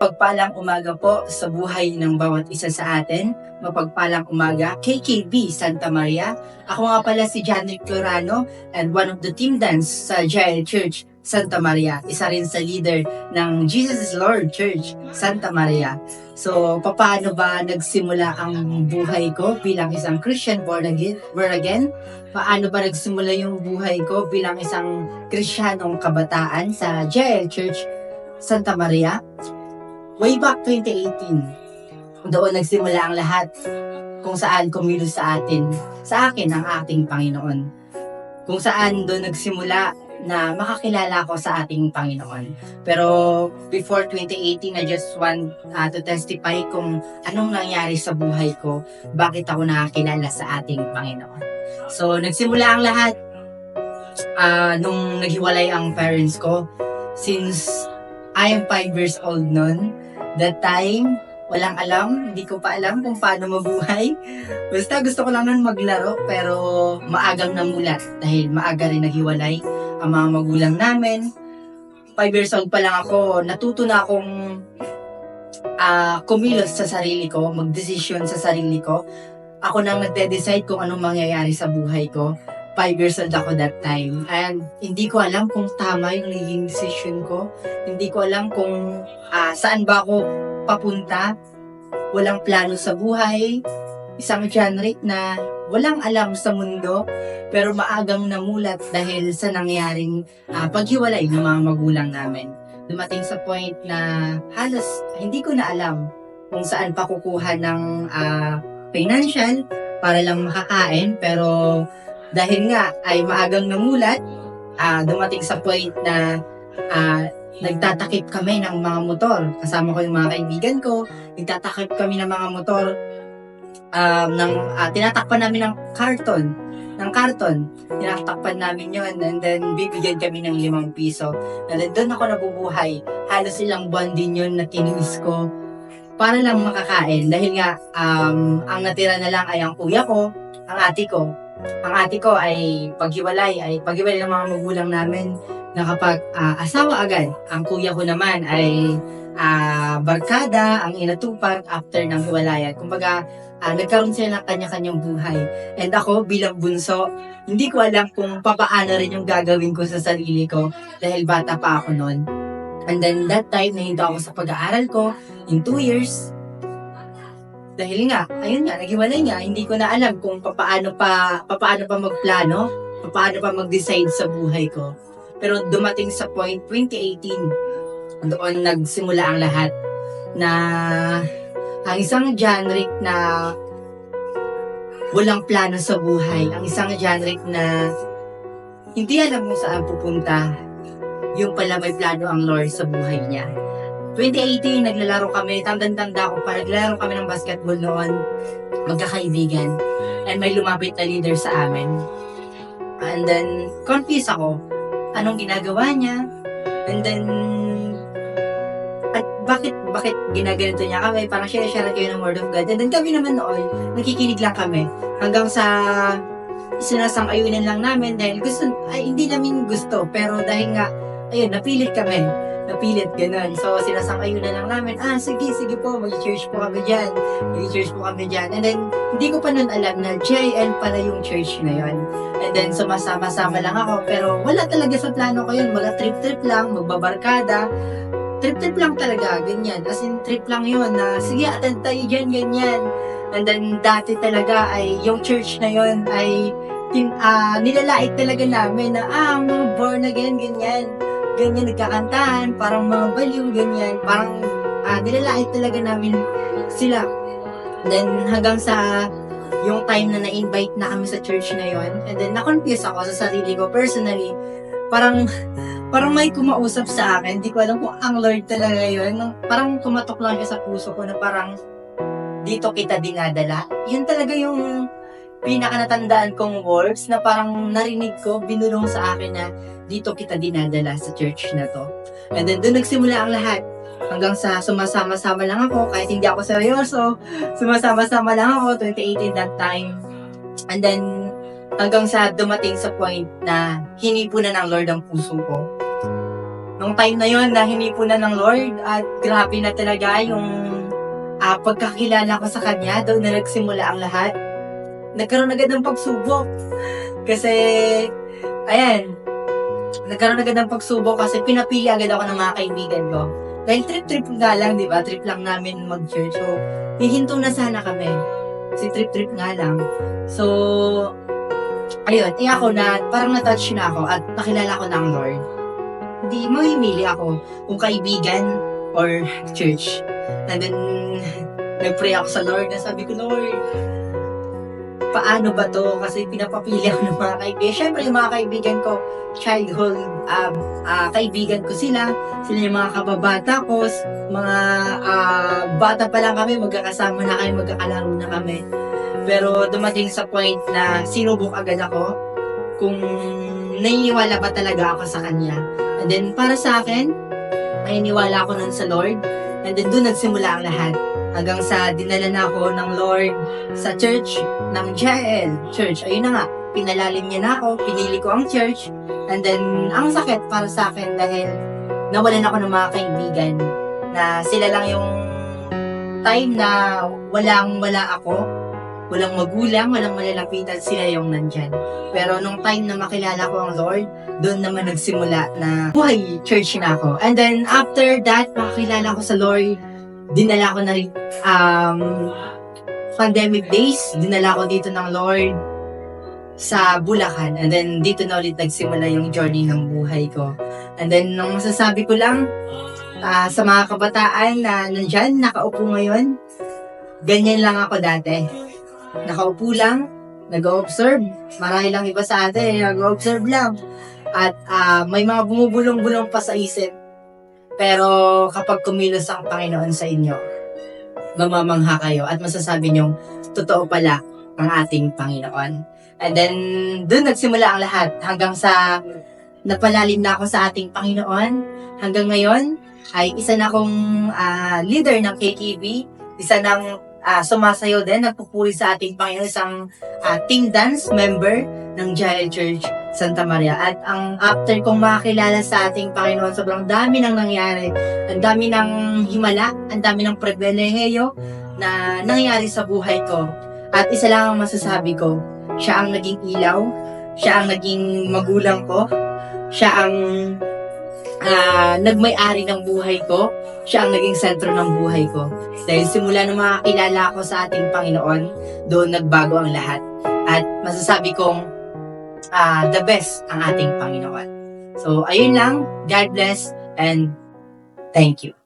Pagpalang umaga po sa buhay ng bawat isa sa atin. Mapagpalang umaga, KKB Santa Maria. Ako nga pala si Janet Clorano and one of the team dance sa Giant Church Santa Maria. Isa rin sa leader ng Jesus is Lord Church Santa Maria. So, paano ba nagsimula ang buhay ko bilang isang Christian born again? Paano ba nagsimula yung buhay ko bilang isang Krisyanong kabataan sa Giant Church Santa Maria? Way back 2018, doon nagsimula ang lahat kung saan kumilos sa akin ang ating Panginoon. Kung saan doon nagsimula na makakilala ko sa ating Panginoon. Pero before 2018, I just want to testify kung anong nangyari sa buhay ko, bakit ako nakakilala sa ating Panginoon. So, nagsimula ang lahat nung naghiwalay ang parents ko. Since I am 5 years old noon, that time, walang alam, hindi ko pa alam kung paano mabuhay. Basta gusto ko lang nun maglaro, pero maagang namulat dahil maaga rin naghiwalay ang mga magulang namin. 5 years old pa lang ako, natuto na akong kumilos sa sarili ko, magdesisyon sa sarili ko. Ako nang nagde-decide kung anong mangyayari sa buhay ko. 5 years old ako that time. And hindi ko alam kung tama yung naging decision ko. Hindi ko alam kung saan ba ako papunta. Walang plano sa buhay. Isang genre na walang alam sa mundo. Pero maagang namulat dahil sa nangyaring paghiwalay ng mga magulang namin. Dumating sa point na halos hindi ko na alam kung saan pa kukuha ng financial para lang makakain. Pero dahil nga ay maagang namulat, dumating sa point na nagtatakip kami ng mga motor. Kasama ko yung mga kaibigan ko, nagtatakip kami ng mga motor, tinatakpan namin ng karton. Tinatakpan namin yon, and then bibigyan kami ng 5 piso. And then doon ako nabubuhay. Halos ilang buwan din yun na tinuis ko para lang makakain. Dahil nga, ang natira na lang ay ang kuya ko, ang ate ko. Ang ate ko ay paghiwalay ng mga magulang namin na kapag asawa agad. Ang kuya ko naman ay barkada, ang inatupag after ng hiwalayan. Kumbaga, nagkaroon sila ng kanya-kanyang buhay. And ako bilang bunso, hindi ko alam kung papaano rin yung gagawin ko sa sarili ko dahil bata pa ako noon. And then that time, nahinto ako sa pag-aaral ko in 2 years. Dahil nga, ayun nga, naghiwalay nga, hindi ko na alam kung paano pa magplano, paano pa mag-decide sa buhay ko. Pero dumating sa point, 2018, doon nagsimula ang lahat na ang isang genre na walang plano sa buhay, ang isang genre na hindi alam kung saan pupunta, yung pala may plano ang Lord sa buhay niya. 2018, naglalaro kami, tanda ko pa, naglalaro kami ng basketball noon, magkakaibigan, and may lumapit na leader sa amin. And then, confused ako, anong ginagawa niya, and then, at bakit ginaganito niya kami, parang share kayo ng word of God, and then kami naman noon, nakikinig lang kami, hanggang sa sinasang-ayunan lang namin, dahil hindi namin gusto, pero dahil nga, ayun, napilit, ganun. So, sinasang-ayunan lang namin, sige po, mag-church po kami dyan. And then, hindi ko pa nun alam na GIL pala yung church na yun. And then, sumasama-sama lang ako, pero wala talaga sa plano ko yun. Mga trip-trip lang, magbabarkada. Trip-trip lang talaga, ganyan. As in, trip lang yun na, sige, attend tayo dyan, ganyan. And then, dati talaga ay, yung church na yun ay, nilalait talaga namin na, mga born again, ganyan, nagkakantahan, parang mga baliw, ganyan, parang nilalait talaga namin sila. Then hanggang sa yung time na na-invite na kami sa church na yon, and then na-confuse ako sa sarili ko personally, parang may kumausap sa akin, hindi ko alam kung ang Lord talaga yun, parang kumatok lang siya sa puso ko na parang dito kita dinadala. Yun talaga yung pinaka-natandaan kong words na parang narinig ko, binulong sa akin na dito kita dinadala sa church na to. And then doon nagsimula ang lahat. Hanggang sa sumasama-sama lang ako, kahit hindi ako seryoso, sumasama-sama lang ako, 2018 that time. And then, hanggang sa dumating sa point na hinipunan ng Lord ang puso ko. Nung time na yon na hinipunan ng Lord at grabe na talaga yung pagkakilala ko sa Kanya, doon na nagsimula ang lahat. Nagkaroon agad ng pagsubok. Kasi, ayan, nagkaroon agad ng pagsubok kasi pinapili agad ako ng mga kaibigan ko. Dahil trip-trip nga lang, di ba? Trip lang namin mag-church. So, hihinto na sana kami. Kasi trip-trip nga lang. So, ayun, ako na, parang na-touch na ako at nakilala ko na ang Lord. Hindi, mamimili ako kung kaibigan or church. And then, nag-pray ako sa Lord na sabi ko, Lord, paano ba to? Kasi pinapapili ako ng mga kaibigan. Siyempre, yung mga kaibigan ko, childhood kaibigan ko sila. Sila yung mga kababata ko. Mga bata pa lang kami, magkakasama na kami, magkakalaro na kami. Pero dumating sa point na sinubok agad ako kung naniniwala ba talaga ako sa Kanya. And then, para sa akin, naniniwala ako nun sa Lord. And then, doon nagsimula ang lahat. Hanggang sa dinala na ako ng Lord sa church ng JL Church. Ayun na nga, pinalalim niya na ako, pinili ko ang church. And then, ang sakit para sa akin dahil nawalan ako ng mga kaibigan na sila lang yung time na wala ako, walang magulang, walang malalapitan, sila yung nandyan. Pero nung time na makilala ko ang Lord, doon naman nagsimula na buhay church na ako. And then, after that, makakilala ko sa Lord, dinala ko na rin pandemic days, dinala ko dito ng Lord sa Bulacan. And then, dito na ulit nagsimula yung journey ng buhay ko. And then, nung masasabi ko lang, sa mga kabataan na nandyan, nakaupo ngayon, ganyan lang ako dati. Nakaupo lang, nag-observe. Marahil lang iba sa atin, nag-observe lang. At may mga bumubulong-bulong pa sa isip. Pero kapag kumilos ang Panginoon sa inyo, mamamangha kayo at masasabi niyong totoo pala ang ating Panginoon. And then, doon nagsimula ang lahat hanggang sa napalalim na ako sa ating Panginoon. Hanggang ngayon, ay isa na akong leader ng KKB, isa ng sumasayo din, nagpupuri sa ating Panginoon, isang team dance member ng Giant Church Santa Maria. At ang after kong makakilala sa ating Panginoon, sobrang dami nang nangyari. Ang dami ng himala, ang dami ng pribilehiyo na nangyari sa buhay ko. At isa lang ang masasabi ko, siya ang naging ilaw, siya ang naging magulang ko, siya ang nagmay-ari ng buhay ko, siya ang naging sentro ng buhay ko. Dahil simula nung makakilala ko sa ating Panginoon, doon nagbago ang lahat. At masasabi kong the best ang ating Panginoon. So, ayun lang. God bless and thank you.